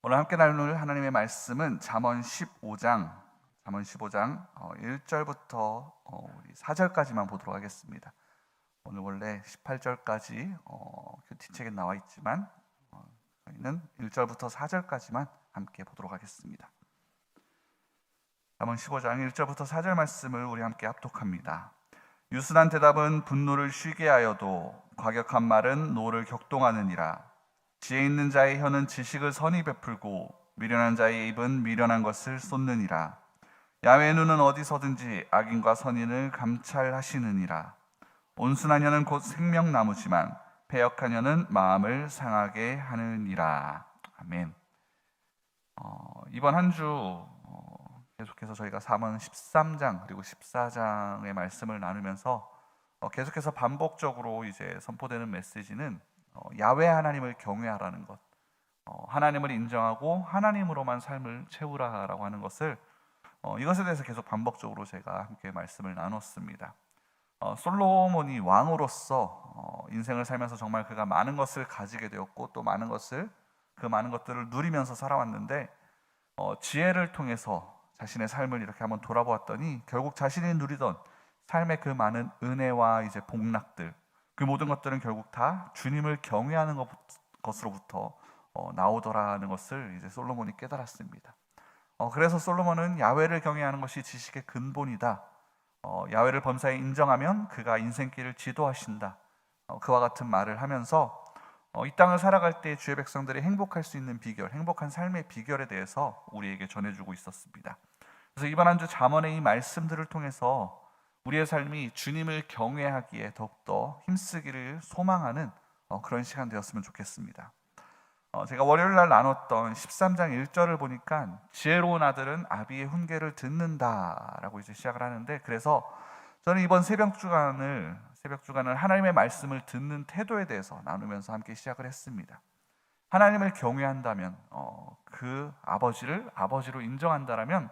오늘 함께 나눌 하나님의 말씀은 잠언 15장 1절부터 우리 4절까지만 보도록 하겠습니다. 오늘 원래 18절까지 큐티책에 나와 있지만 저희는 1절부터 4절까지만 함께 보도록 하겠습니다. 잠언 15장 1절부터 4절 말씀을 우리 함께 합독합니다. 유순한 대답은 분노를 쉬게 하여도 과격한 말은 노를 격동하느니라. 지혜 있는 자의 혀는 지식을 선히 베풀고 미련한 자의 입은 미련한 것을 쏟느니라. 야훼의 눈은 어디서든지 악인과 선인을 감찰하시느니라. 온순한 혀는 곧 생명나무지만 패역한 혀는 마음을 상하게 하느니라. 아멘. 이번 한 주 계속해서 저희가 잠언 13장 그리고 14장의 말씀을 나누면서 계속해서 반복적으로 이제 선포되는 메시지는 야훼 하나님을 경외하라는 것, 하나님을 인정하고 하나님으로만 삶을 채우라라고 하는 것을 이것에 대해서 계속 반복적으로 제가 함께 말씀을 나눴습니다. 솔로몬이 왕으로서 인생을 살면서 정말 그가 많은 것을 가지게 되었고 또 그 많은 것들을 누리면서 살아왔는데 지혜를 통해서 자신의 삶을 이렇게 한번 돌아보았더니 결국 자신이 누리던 삶의 그 많은 은혜와 이제 복락들, 그 모든 것들은 결국 다 주님을 경외하는 것으로부터 나오더라는 것을 이제 솔로몬이 깨달았습니다. 그래서 솔로몬은 야훼를 경외하는 것이 지식의 근본이다. 야훼를 범사에 인정하면 그가 인생길을 지도하신다. 그와 같은 말을 하면서 이 땅을 살아갈 때 주의 백성들이 행복할 수 있는 비결, 행복한 삶의 비결에 대해서 우리에게 전해주고 있었습니다. 그래서 이번 한 주 잠언의 이 말씀들을 통해서 우리의 삶이 주님을 경외하기에 더욱더 힘쓰기를 소망하는 그런 시간 되었으면 좋겠습니다. 제가 월요일 날 나눴던 13장 1절을 보니까 지혜로운 아들은 아비의 훈계를 듣는다라고 이제 시작을 하는데, 그래서 저는 이번 새벽 주간을 하나님의 말씀을 듣는 태도에 대해서 나누면서 함께 시작을 했습니다. 하나님을 경외한다면 그 아버지를 아버지로 인정한다라면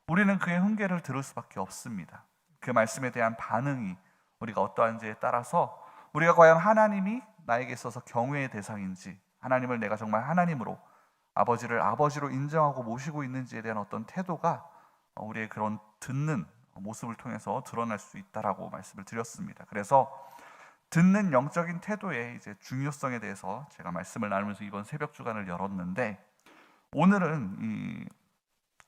우리는 그의 훈계를 들을 수밖에 없습니다. 그 말씀에 대한 반응이 우리가 어떠한지에 따라서 우리가 과연 하나님이 나에게 있어서 경외의 대상인지, 하나님을 내가 정말 하나님으로, 아버지를 아버지로 인정하고 모시고 있는지에 대한 어떤 태도가 우리의 그런 듣는 모습을 통해서 드러날 수 있다라고 말씀을 드렸습니다. 그래서 듣는 영적인 태도의 이제 중요성에 대해서 제가 말씀을 나누면서 이번 새벽 주간을 열었는데, 오늘은 이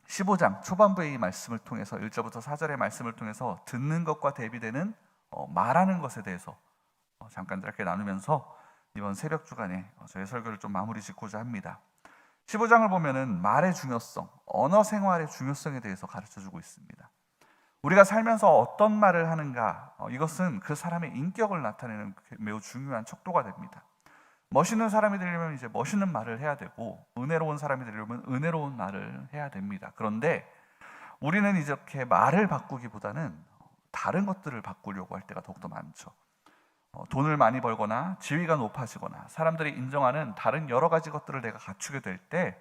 15장 초반부의 이 말씀을 통해서 1절부터 4절의 말씀을 통해서 듣는 것과 대비되는 말하는 것에 대해서 잠깐 짧게 나누면서 이번 새벽 주간에 저의 설교를 좀 마무리 짓고자 합니다. 15장을 보면은 말의 중요성, 언어 생활의 중요성에 대해서 가르쳐주고 있습니다. 우리가 살면서 어떤 말을 하는가, 이것은 그 사람의 인격을 나타내는 매우 중요한 척도가 됩니다. 멋있는 사람이 되려면 이제 멋있는 말을 해야 되고, 은혜로운 사람이 되려면 은혜로운 말을 해야 됩니다. 그런데 우리는 이렇게 말을 바꾸기보다는 다른 것들을 바꾸려고 할 때가 더욱더 많죠. 돈을 많이 벌거나 지위가 높아지거나 사람들이 인정하는 다른 여러 가지 것들을 내가 갖추게 될 때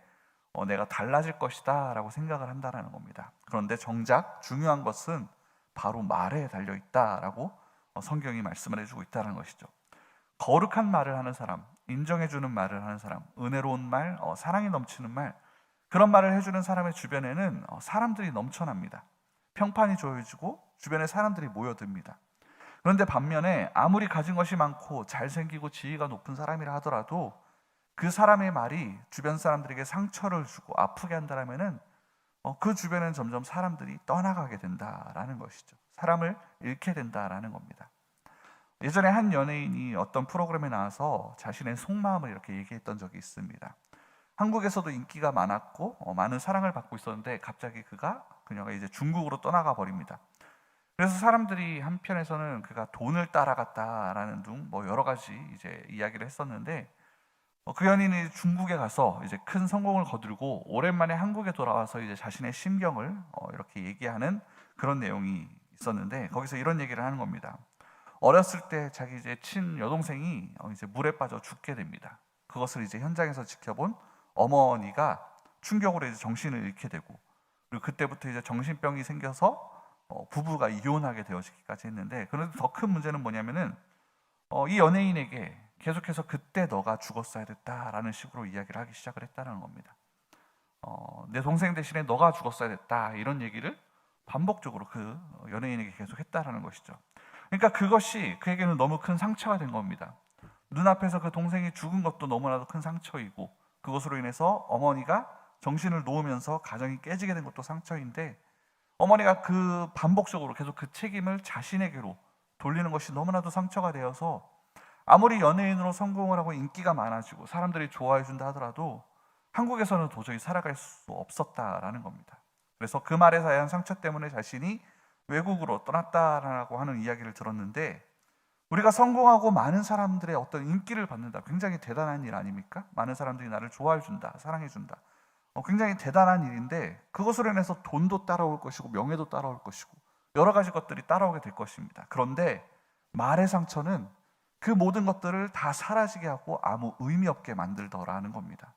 내가 달라질 것이다 라고 생각을 한다는 겁니다. 그런데 정작 중요한 것은 바로 말에 달려있다라고 성경이 말씀을 해주고 있다는 것이죠. 거룩한 말을 하는 사람, 인정해주는 말을 하는 사람, 은혜로운 말, 사랑이 넘치는 말, 그런 말을 해주는 사람의 주변에는 사람들이 넘쳐납니다. 평판이 좋아지고 주변에 사람들이 모여듭니다. 그런데 반면에 아무리 가진 것이 많고 잘생기고 지위가 높은 사람이라 하더라도 그 사람의 말이 주변 사람들에게 상처를 주고 아프게 한다면은 그 주변에는 점점 사람들이 떠나가게 된다라는 것이죠. 사람을 잃게 된다라는 겁니다. 예전에 한 연예인이 어떤 프로그램에 나와서 자신의 속마음을 이렇게 얘기했던 적이 있습니다. 한국에서도 인기가 많았고 많은 사랑을 받고 있었는데 갑자기 그녀가 이제 중국으로 떠나가 버립니다. 그래서 사람들이 한편에서는 그가 돈을 따라갔다라는 등 여러 가지 이제 이야기를 했었는데, 그 연인이 중국에 가서 이제 큰 성공을 거두고 오랜만에 한국에 돌아와서 이제 자신의 심경을 이렇게 얘기하는 그런 내용이 있었는데, 거기서 이런 얘기를 하는 겁니다. 어렸을 때 자기 이제 친 여동생이 이제 물에 빠져 죽게 됩니다. 그것을 이제 현장에서 지켜본 어머니가 충격으로 이제 정신을 잃게 되고, 그리고 그때부터 이제 정신병이 생겨서 부부가 이혼하게 되어지기까지 했는데, 그런데 더 큰 문제는 뭐냐면은 이 연예인에게 계속해서 그때 너가 죽었어야 됐다라는 식으로 이야기를 하기 시작을 했다는 겁니다. 내 동생 대신에 너가 죽었어야 됐다, 이런 얘기를 반복적으로 그 연예인에게 계속 했다라는 것이죠. 그러니까 그것이 그에게는 너무 큰 상처가 된 겁니다. 눈앞에서 그 동생이 죽은 것도 너무나도 큰 상처이고, 그것으로 인해서 어머니가 정신을 놓으면서 가정이 깨지게 된 것도 상처인데, 어머니가 그 반복적으로 계속 그 책임을 자신에게로 돌리는 것이 너무나도 상처가 되어서, 아무리 연예인으로 성공을 하고 인기가 많아지고 사람들이 좋아해 준다 하더라도 한국에서는 도저히 살아갈 수 없었다라는 겁니다. 그래서 그 말에 대한 상처 때문에 자신이 외국으로 떠났다라고 하는 이야기를 들었는데, 우리가 성공하고 많은 사람들의 어떤 인기를 받는다, 굉장히 대단한 일 아닙니까? 많은 사람들이 나를 좋아해 준다, 사랑해 준다, 굉장히 대단한 일인데, 그것으로 인해서 돈도 따라올 것이고 명예도 따라올 것이고 여러 가지 것들이 따라오게 될 것입니다. 그런데 말의 상처는 그 모든 것들을 다 사라지게 하고 아무 의미 없게 만들더라는 겁니다.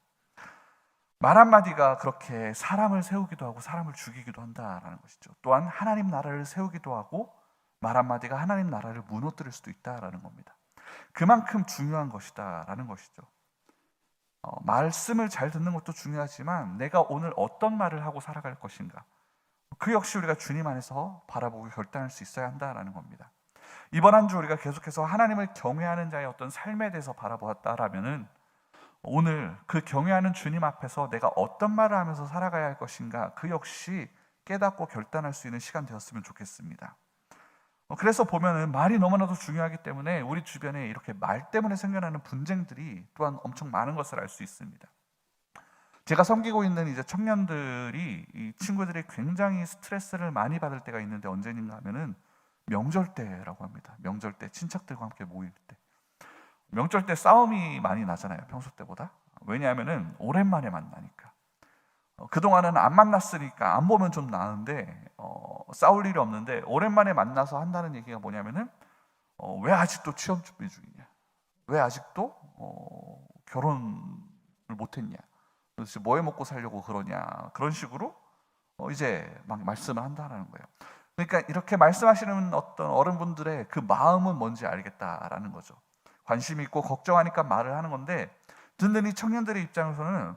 말 한마디가 그렇게 사람을 세우기도 하고 사람을 죽이기도 한다라는 것이죠. 또한 하나님 나라를 세우기도 하고 말 한마디가 하나님 나라를 무너뜨릴 수도 있다라는 겁니다. 그만큼 중요한 것이다라는 것이죠. 말씀을 잘 듣는 것도 중요하지만 내가 오늘 어떤 말을 하고 살아갈 것인가, 그 역시 우리가 주님 안에서 바라보고 결단할 수 있어야 한다라는 겁니다. 이번 한 주 우리가 계속해서 하나님을 경외하는 자의 어떤 삶에 대해서 바라보았다라면은, 오늘 그 경외하는 주님 앞에서 내가 어떤 말을 하면서 살아가야 할 것인가, 그 역시 깨닫고 결단할 수 있는 시간 되었으면 좋겠습니다. 그래서 보면은 말이 너무나도 중요하기 때문에 우리 주변에 이렇게 말 때문에 생겨나는 분쟁들이 또한 엄청 많은 것을 알 수 있습니다. 제가 섬기고 있는 이제 청년들이, 이 친구들이 굉장히 스트레스를 많이 받을 때가 있는데 언제인가 하면은 명절 때라고 합니다. 명절 때 친척들과 함께 모일 때, 명절 때 싸움이 많이 나잖아요, 평소 때보다. 왜냐하면은 오랜만에 만나니까. 그동안은 안 만났으니까 안 보면 좀 나은데 싸울 일이 없는데, 오랜만에 만나서 한다는 얘기가 뭐냐면은 왜 아직도 취업 준비 중이냐, 왜 아직도 결혼을 못했냐, 도대체 뭐 해 먹고 살려고 그러냐, 그런 식으로 이제 막 말씀을 한다는 거예요. 그러니까 이렇게 말씀하시는 어떤 어른분들의 그 마음은 뭔지 알겠다라는 거죠. 관심이 있고 걱정하니까 말을 하는 건데, 듣는 이 청년들의 입장에서는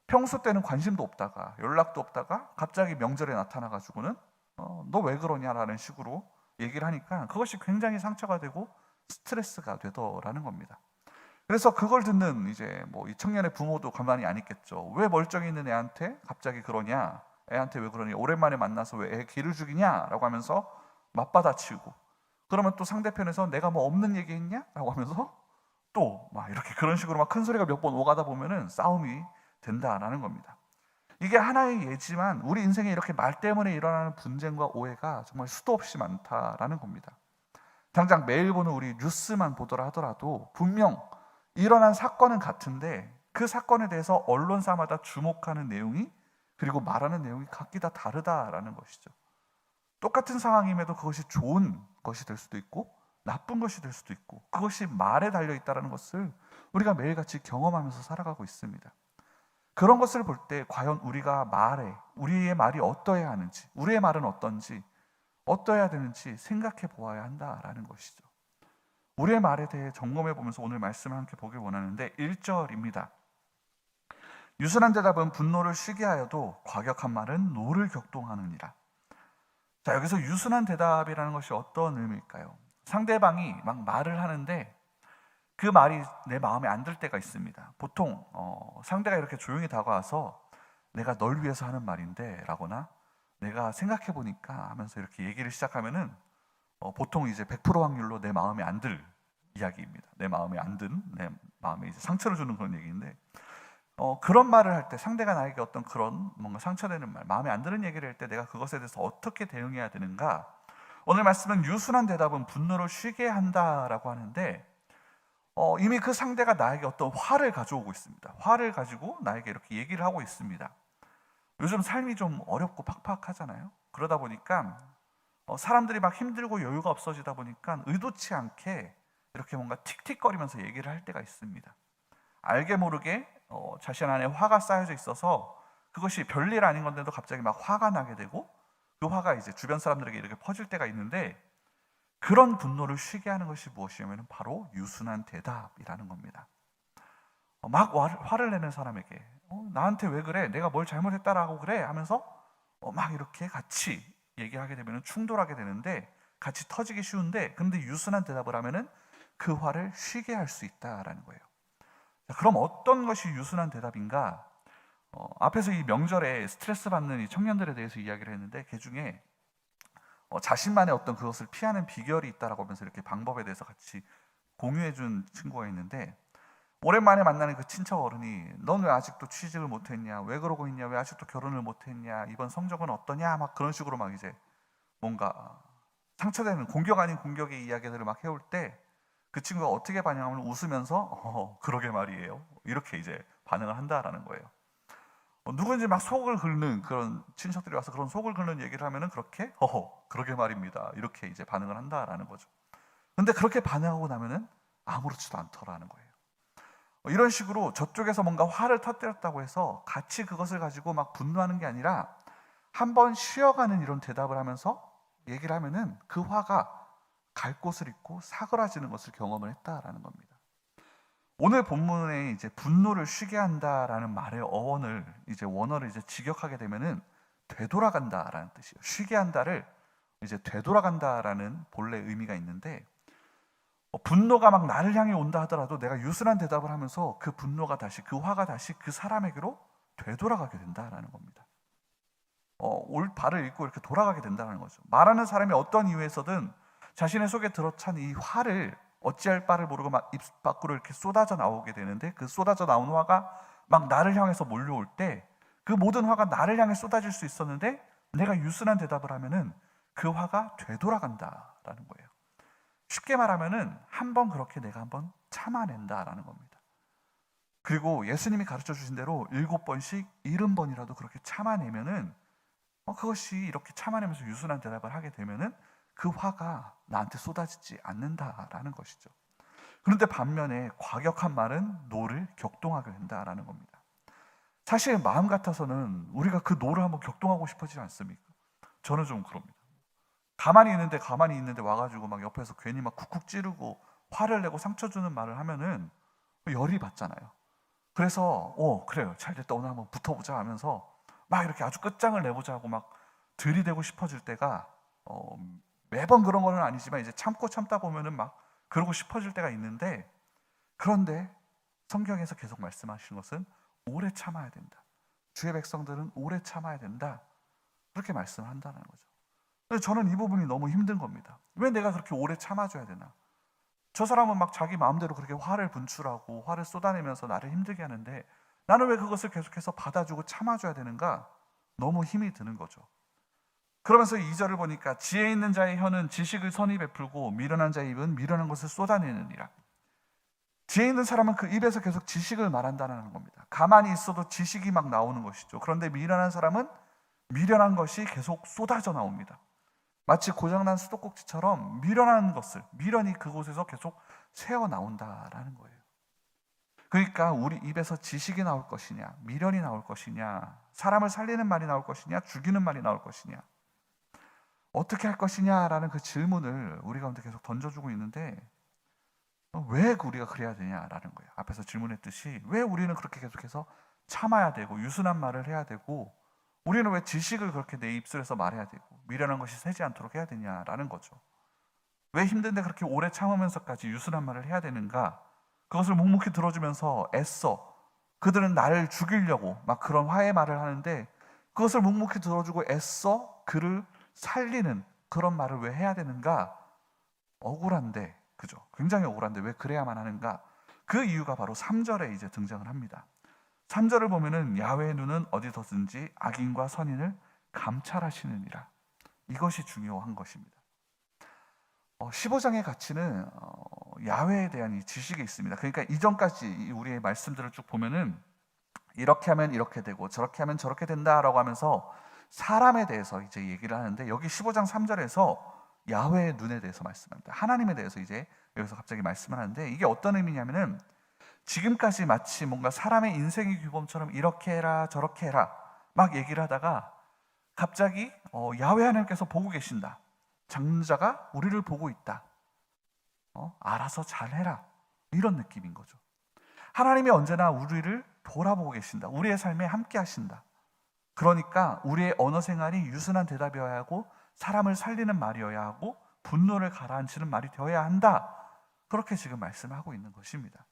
평소 때는 관심도 없다가 연락도 없다가 갑자기 명절에 나타나가지고는 너 왜 그러냐라는 식으로 얘기를 하니까 그것이 굉장히 상처가 되고 스트레스가 되더라는 겁니다. 그래서 그걸 듣는 이제 뭐 이 청년의 부모도 가만히 안 있겠죠. 왜 멀쩡히 있는 애한테 갑자기 그러냐, 애한테 왜 그러냐, 오랜만에 만나서 왜 애 기를 죽이냐라고 하면서 맞받아치고, 그러면 또 상대편에서 내가 뭐 없는 얘기 했냐라고 하면서 또 막 이렇게 그런 식으로 막 큰 소리가 몇 번 오가다 보면은 싸움이 된다라는 겁니다. 이게 하나의 예지만 우리 인생에 이렇게 말 때문에 일어나는 분쟁과 오해가 정말 수도 없이 많다라는 겁니다. 당장 매일 보는 우리 뉴스만 보더라 하더라도 분명 일어난 사건은 같은데 그 사건에 대해서 언론사마다 주목하는 내용이, 그리고 말하는 내용이 각기 다 다르다라는 것이죠. 똑같은 상황임에도 그것이 좋은 것이 될 수도 있고 나쁜 것이 될 수도 있고, 그것이 말에 달려 있다는 것을 우리가 매일같이 경험하면서 살아가고 있습니다. 그런 것을 볼 때 과연 우리가 우리의 말이 어떠해야 하는지, 우리의 말은 어떤지, 어떠해야 되는지 생각해 보아야 한다라는 것이죠. 우리의 말에 대해 점검해 보면서 오늘 말씀을 함께 보길 원하는데, 1절입니다. 유순한 대답은 분노를 쉬게 하여도 과격한 말은 노를 격동하느니라. 자, 여기서 유순한 대답이라는 것이 어떤 의미일까요? 상대방이 막 말을 하는데 그 말이 내 마음에 안 들 때가 있습니다. 보통 상대가 이렇게 조용히 다가와서 내가 널 위해서 하는 말인데 라거나 내가 생각해 보니까 하면서 이렇게 얘기를 시작하면은 보통 이제 100% 확률로 내 마음에 안 들 이야기입니다. 내 마음에 안 든, 내 마음에 이제 상처를 주는 그런 얘기인데, 그런 말을 할 때, 상대가 나에게 어떤 그런 뭔가 상처되는 말, 마음에 안 드는 얘기를 할 때 내가 그것에 대해서 어떻게 대응해야 되는가? 오늘 말씀은 유순한 대답은 분노를 쉬게 한다라고 하는데, 이미 그 상대가 나에게 어떤 화를 가져오고 있습니다. 화를 가지고 나에게 이렇게 얘기를 하고 있습니다. 요즘 삶이 좀 어렵고 팍팍하잖아요. 그러다 보니까 사람들이 막 힘들고 여유가 없어지다 보니까 의도치 않게 이렇게 뭔가 틱틱거리면서 얘기를 할 때가 있습니다. 알게 모르게 자신 안에 화가 쌓여져 있어서 그것이 별일 아닌 건데도 갑자기 막 화가 나게 되고, 그 화가 이제 주변 사람들에게 이렇게 퍼질 때가 있는데, 그런 분노를 쉬게 하는 것이 무엇이냐면 바로 유순한 대답이라는 겁니다. 막 화를 내는 사람에게 나한테 왜 그래? 내가 뭘 잘못했다라고 그래? 하면서 막 이렇게 같이 얘기하게 되면 충돌하게 되는데, 같이 터지기 쉬운데, 근데 유순한 대답을 하면은 그 화를 쉬게 할 수 있다라는 거예요. 자, 그럼 어떤 것이 유순한 대답인가? 앞에서 이 명절에 스트레스 받는 이 청년들에 대해서 이야기를 했는데, 그 중에 자신만의 어떤 그것을 피하는 비결이 있다라고 하면서 이렇게 방법에 대해서 같이 공유해 준 친구가 있는데, 오랜만에 만나는 그 친척 어른이 넌 왜 아직도 취직을 못했냐, 왜 그러고 있냐, 왜 아직도 결혼을 못했냐, 이번 성적은 어떠냐, 막 그런 식으로 막 이제 뭔가 상처되는 공격 아닌 공격의 이야기들을 막 해올 때, 그 친구가 어떻게 반응하면 웃으면서 그러게 말이에요, 이렇게 이제 반응을 한다라는 거예요. 누군지 막 속을 긁는 그런 친척들이 와서 그런 속을 긁는 얘기를 하면은 그렇게 그러게 말입니다, 이렇게 이제 반응을 한다라는 거죠. 근데 그렇게 반응하고 나면은 아무렇지도 않더라는 거예요. 이런 식으로 저쪽에서 뭔가 화를 터뜨렸다고 해서 같이 그것을 가지고 막 분노하는 게 아니라 한번 쉬어가는 이런 대답을 하면서 얘기를 하면은 그 화가 갈 곳을 잃고 사그라지는 것을 경험을 했다라는 겁니다. 오늘 본문에 이제 분노를 쉬게 한다라는 말의 어원을 이제 원어를 이제 직역하게 되면은 되돌아간다라는 뜻이에요. 쉬게 한다를 이제 되돌아간다라는 본래 의미가 있는데, 분노가 막 나를 향해 온다 하더라도 내가 유순한 대답을 하면서 그 분노가 다시, 그 화가 다시 그 사람에게로 되돌아가게 된다라는 겁니다. 올 발을 잃고 이렇게 돌아가게 된다는 거죠. 말하는 사람이 어떤 이유에서든 자신의 속에 들어찬 이 화를 어찌할 바를 모르고 막 입 밖으로 이렇게 쏟아져 나오게 되는데, 그 쏟아져 나온 화가 막 나를 향해서 몰려올 때 그 모든 화가 나를 향해 쏟아질 수 있었는데, 내가 유순한 대답을 하면은 그 화가 되돌아간다라는 거예요. 쉽게 말하면은 한번 그렇게 내가 한번 참아낸다라는 겁니다. 그리고 예수님이 가르쳐 주신 대로 7번씩 70번이라도 그렇게 참아내면은 그것이 이렇게 참아내면서 유순한 대답을 하게 되면은 그 화가 나한테 쏟아지지 않는다라는 것이죠. 그런데 반면에 과격한 말은 노를 격동하게 된다라는 겁니다. 사실 마음 같아서는 우리가 그 노를 한번 격동하고 싶어지지 않습니까? 저는 좀 그럽니다. 가만히 있는데 와가지고 막 옆에서 괜히 막 쿡쿡 찌르고 화를 내고 상처 주는 말을 하면은 열이 받잖아요. 그래서 그래요, 잘 됐다, 오늘 한번 붙어보자 하면서 막 이렇게 아주 끝장을 내보자 하고 막 들이대고 싶어질 때가, 매번 그런 건 아니지만 이제 참다 보면은 막 그러고 싶어질 때가 있는데, 그런데 성경에서 계속 말씀하시는 것은 오래 참아야 된다. 주의 백성들은 오래 참아야 된다, 그렇게 말씀한다는 거죠. 근데 저는 이 부분이 너무 힘든 겁니다. 왜 내가 그렇게 오래 참아줘야 되나? 저 사람은 막 자기 마음대로 그렇게 화를 분출하고 화를 쏟아내면서 나를 힘들게 하는데, 나는 왜 그것을 계속해서 받아주고 참아줘야 되는가? 너무 힘이 드는 거죠. 그러면서 2절을 보니까 지혜 있는 자의 혀는 지식을 선히 베풀고 미련한 자의 입은 미련한 것을 쏟아내느니라. 지혜 있는 사람은 그 입에서 계속 지식을 말한다는 겁니다. 가만히 있어도 지식이 막 나오는 것이죠. 그런데 미련한 사람은 미련한 것이 계속 쏟아져 나옵니다. 마치 고장난 수도꼭지처럼 미련이 그곳에서 계속 새어 나온다라는 거예요. 그러니까 우리 입에서 지식이 나올 것이냐, 미련이 나올 것이냐, 사람을 살리는 말이 나올 것이냐, 죽이는 말이 나올 것이냐, 어떻게 할 것이냐라는 그 질문을 우리 가운데 계속 던져주고 있는데, 왜 우리가 그래야 되냐라는 거예요. 앞에서 질문했듯이 왜 우리는 그렇게 계속해서 참아야 되고 유순한 말을 해야 되고, 우리는 왜 지식을 그렇게 내 입술에서 말해야 되고 미련한 것이 새지 않도록 해야 되냐라는 거죠. 왜 힘든데 그렇게 오래 참으면서까지 유순한 말을 해야 되는가? 그것을 묵묵히 들어주면서 애써, 그들은 나를 죽이려고 막 그런 화해 말을 하는데 그것을 묵묵히 들어주고 애써 그를 살리는 그런 말을 왜 해야 되는가? 억울한데, 그죠? 굉장히 억울한데 왜 그래야만 하는가? 그 이유가 바로 3절에 이제 등장을 합니다. 3절을 보면은 야훼의 눈은 어디서든지 악인과 선인을 감찰하시느니라. 이것이 중요한 것입니다. 15장의 가치는 야훼에 대한 이 지식이 있습니다. 그러니까 이전까지 우리의 말씀들을 쭉 보면은 이렇게 하면 이렇게 되고 저렇게 하면 저렇게 된다라고 하면서 사람에 대해서 이제 얘기를 하는데, 여기 15장 3절에서 야훼의 눈에 대해서 말씀합니다. 하나님에 대해서 이제 여기서 갑자기 말씀을 하는데, 이게 어떤 의미냐면은 지금까지 마치 뭔가 사람의 인생의 규범처럼 이렇게 해라 저렇게 해라 막 얘기를 하다가 갑자기 야훼 하나님께서 보고 계신다, 장자가 우리를 보고 있다, 알아서 잘해라, 이런 느낌인 거죠. 하나님이 언제나 우리를 돌아보고 계신다. 우리의 삶에 함께 하신다. 그러니까 우리의 언어 생활이 유순한 대답이어야 하고 사람을 살리는 말이어야 하고 분노를 가라앉히는 말이 되어야 한다. 그렇게 지금 말씀하고 있는 것입니다.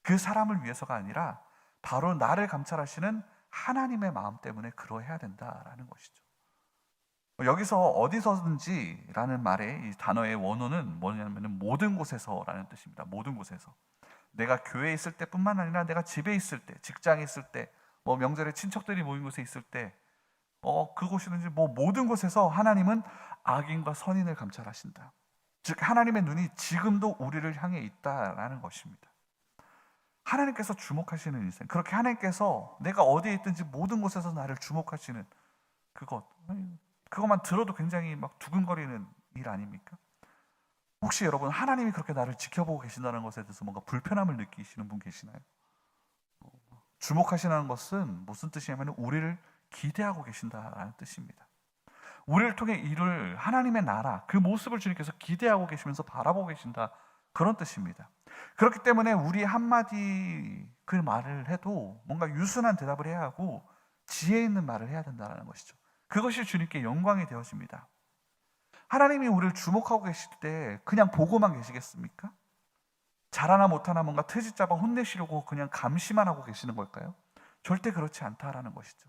그 사람을 위해서가 아니라 바로 나를 감찰하시는 하나님의 마음 때문에 그러해야 된다라는 것이죠. 여기서 어디서든지라는 말의 이 단어의 원어는 뭐냐면 모든 곳에서라는 뜻입니다. 모든 곳에서. 내가 교회에 있을 때뿐만 아니라 내가 집에 있을 때, 직장에 있을 때, 명절에 친척들이 모인 곳에 있을 때, 그곳이든지 모든 곳에서 하나님은 악인과 선인을 감찰하신다. 즉 하나님의 눈이 지금도 우리를 향해 있다라는 것입니다. 하나님께서 주목하시는 인생, 그렇게 하나님께서 내가 어디에 있든지 모든 곳에서 나를 주목하시는 그것만 들어도 굉장히 막 두근거리는 일 아닙니까? 혹시 여러분 하나님이 그렇게 나를 지켜보고 계신다는 것에 대해서 뭔가 불편함을 느끼시는 분 계시나요? 주목하시는 것은 무슨 뜻이냐면 우리를 기대하고 계신다라는 뜻입니다. 우리를 통해 이룰 하나님의 나라, 그 모습을 주님께서 기대하고 계시면서 바라보고 계신다, 그런 뜻입니다. 그렇기 때문에 우리 한마디 그 말을 해도 뭔가 유순한 대답을 해야 하고 지혜 있는 말을 해야 된다는 것이죠. 그것이 주님께 영광이 되어집니다. 하나님이 우리를 주목하고 계실 때 그냥 보고만 계시겠습니까? 잘하나 못하나 뭔가 트집 잡아 혼내시려고 그냥 감시만 하고 계시는 걸까요? 절대 그렇지 않다라는 것이죠.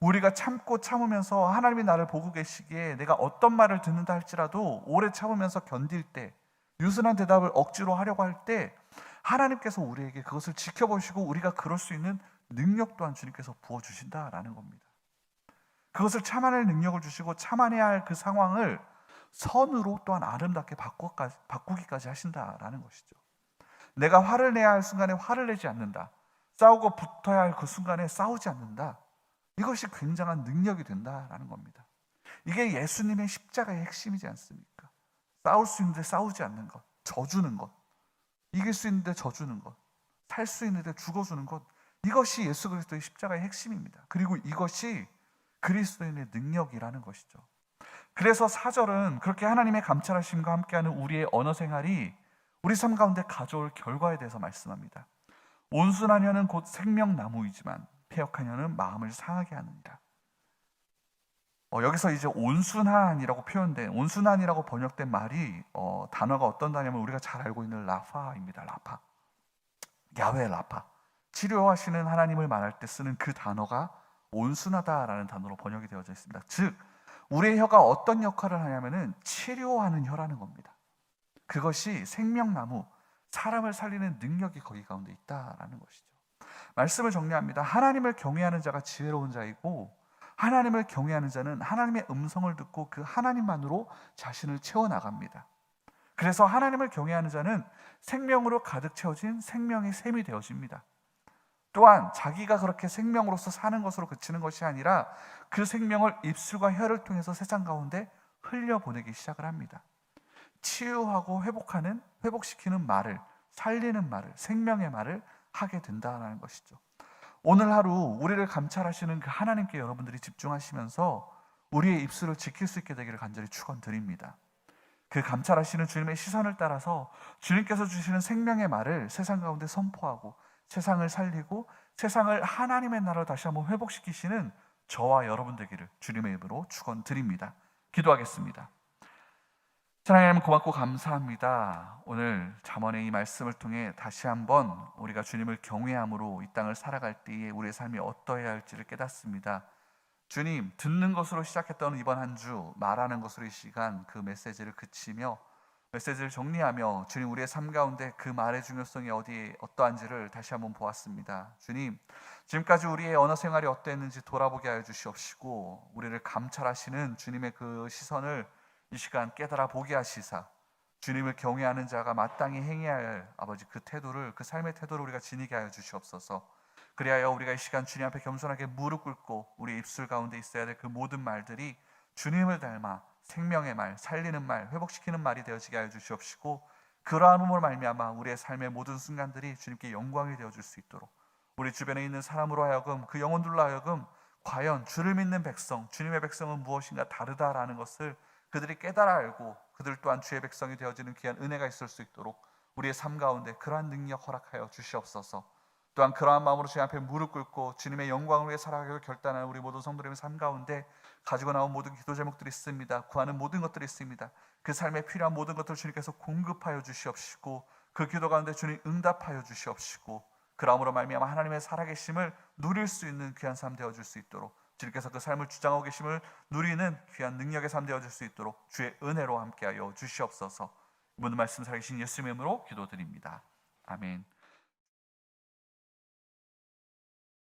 우리가 참고 참으면서 하나님이 나를 보고 계시기에 내가 어떤 말을 듣는다 할지라도 오래 참으면서 견딜 때, 유순한 대답을 억지로 하려고 할 때 하나님께서 우리에게 그것을 지켜보시고 우리가 그럴 수 있는 능력 또한 주님께서 부어주신다라는 겁니다. 그것을 참아낼 능력을 주시고 참아내야 할 그 상황을 선으로 또한 아름답게 바꾸기까지 하신다라는 것이죠. 내가 화를 내야 할 순간에 화를 내지 않는다. 싸우고 붙어야 할 그 순간에 싸우지 않는다. 이것이 굉장한 능력이 된다라는 겁니다. 이게 예수님의 십자가의 핵심이지 않습니까? 싸울 수 있는데 싸우지 않는 것, 져주는 것, 이길 수 있는데 져주는 것, 살 수 있는데 죽어주는 것, 이것이 예수 그리스도의 십자가의 핵심입니다. 그리고 이것이 그리스도인의 능력이라는 것이죠. 그래서 4절은 그렇게 하나님의 감찰하심과 함께하는 우리의 언어 생활이 우리 삶 가운데 가져올 결과에 대해서 말씀합니다. 온순한 혀는 곧 생명나무이지만 패역한 혀는 마음을 상하게 하느니라. 여기서 이제 온순한이라고 표현된, 온순한이라고 번역된 말이 단어가 어떤 단어냐면 우리가 잘 알고 있는 라파입니다. 라파, 야훼 라파. 치료하시는 하나님을 말할 때 쓰는 그 단어가 온순하다라는 단어로 번역이 되어져 있습니다. 즉 우리의 혀가 어떤 역할을 하냐면은 치료하는 혀라는 겁니다. 그것이 생명나무, 사람을 살리는 능력이 거기 가운데 있다라는 것이죠. 말씀을 정리합니다. 하나님을 경외하는 자가 지혜로운 자이고 하나님을 경외하는 자는 하나님의 음성을 듣고 그 하나님만으로 자신을 채워나갑니다. 그래서 하나님을 경외하는 자는 생명으로 가득 채워진 생명의 샘이 되어집니다. 또한 자기가 그렇게 생명으로서 사는 것으로 그치는 것이 아니라 그 생명을 입술과 혀를 통해서 세상 가운데 흘려보내기 시작을 합니다. 치유하고 회복시키는 말을, 살리는 말을, 생명의 말을 하게 된다는 것이죠. 오늘 하루 우리를 감찰하시는 그 하나님께 여러분들이 집중하시면서 우리의 입술을 지킬 수 있게 되기를 간절히 축원드립니다. 그 감찰하시는 주님의 시선을 따라서 주님께서 주시는 생명의 말을 세상 가운데 선포하고 세상을 살리고 세상을 하나님의 나라로 다시 한번 회복시키시는 저와 여러분 되기를 주님의 이름으로 축원드립니다. 기도하겠습니다. 사랑하는 하나님, 고맙고 감사합니다. 오늘 잠언의 이 말씀을 통해 다시 한번 우리가 주님을 경외함으로 이 땅을 살아갈 때에 우리의 삶이 어떠해야 할지를 깨닫습니다. 주님, 듣는 것으로 시작했던 이번 한 주, 말하는 것으로 이 시간 그 메시지를 그치며 메시지를 정리하며 주님, 우리의 삶 가운데 그 말의 중요성이 어디에 어떠한지를 다시 한번 보았습니다. 주님, 지금까지 우리의 언어 생활이 어땠는지 돌아보게 하여 주시옵시고 우리를 감찰하시는 주님의 그 시선을 이 시간 깨달아 보게 하시사 주님을 경외하는 자가 마땅히 행해야 할 아버지 그 태도를, 그 삶의 태도를 우리가 지니게 하여 주시옵소서. 그리하여 우리가 이 시간 주님 앞에 겸손하게 무릎 꿇고 우리 입술 가운데 있어야 될 그 모든 말들이 주님을 닮아 생명의 말, 살리는 말, 회복시키는 말이 되어지게 하여 주시옵시고 그러한 몸으로 말미암아 우리의 삶의 모든 순간들이 주님께 영광이 되어줄 수 있도록 우리 주변에 있는 사람으로 하여금, 그 영혼들로 하여금 과연 주를 믿는 백성, 주님의 백성은 무엇인가 다르다라는 것을 그들이 깨달아 알고 그들 또한 주의 백성이 되어지는 귀한 은혜가 있을 수 있도록 우리의 삶 가운데 그러한 능력 허락하여 주시옵소서. 또한 그러한 마음으로 주님 앞에 무릎 꿇고 주님의 영광을 위해 살아가기로 결단하는 우리 모든 성도님의 삶 가운데 가지고 나온 모든 기도 제목들이 있습니다. 구하는 모든 것들이 있습니다. 그 삶에 필요한 모든 것들을 주님께서 공급하여 주시옵시고 그 기도 가운데 주님 응답하여 주시옵시고 그러므로 말미암아 하나님의 살아계심을 누릴 수 있는 귀한 삶 되어줄 수 있도록 주님께서 그 삶을 주장하고 계심을 누리는 귀한 능력의 삶 되어줄 수 있도록 주의 은혜로 함께하여 주시옵소서. 모든 말씀 살아계신 예수님의 이름으로 기도드립니다. 아멘.